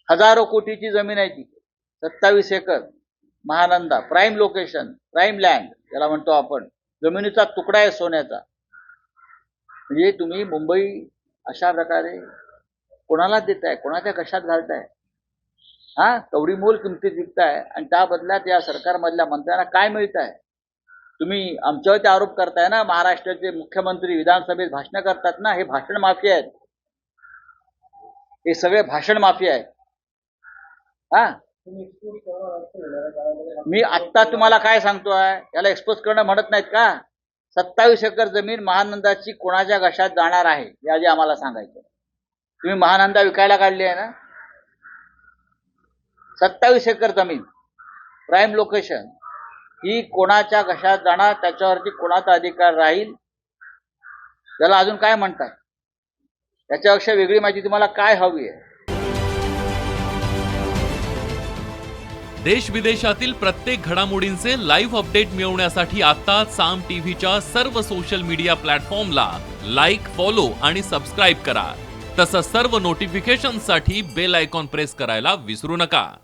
हजारो कोटीची जमीन आहे ती, 27 acre Mahananda, prime location, prime land याला म्हणतो आपण, जमिनीचा तुकडा आहे सोन्याचा. म्हणजे तुम्ही मुंबई अशा प्रकारे कोणाला देताय, कोणाच्या कशात घालताय? हा, कवडी मोल किमतीत विकताय आणि त्या बदल्यात या सरकारमधल्या मंत्र्यांना काय मिळत आहे? तुम्ही आमच्यावरती आरोप करताय ना, महाराष्ट्राचे मुख्यमंत्री विधानसभेत भाषण करतात ना, हे भाषण माफी आहेत, हे सगळे भाषण माफी आहेत. हा, मी आत्ता तुम्हाला काय सांगतोय, याला एक्सपोज करणं म्हणत नाहीत का? 27 एकर जमीन महानंदाची कोणाच्या घशात जाणार आहे हे आधी आम्हाला सांगायचं. तुम्ही महानंदा विकायला काढली आहे ना, 27 एकर जमीन, प्राईम लोकेशन, ही कोणाच्या घशात जाणार, त्याच्यावरती कोणाचा अधिकार राहील, त्याला अजून काय म्हणतात? त्याच्यापेक्षा वेगळी माहिती तुम्हाला काय हवी आहे? देश विदेशातील प्रत्येक घडामोडींचे लाईव्ह अपडेट मिळवण्यासाठी आता साम टीव्हीच्या सर्व सोशल मीडिया प्लॅटफॉर्मला लाईक, फॉलो आणि सबस्क्राईब करा. तसंच सर्व नोटिफिकेशनसाठी बेल आयकॉन प्रेस करायला विसरू नका.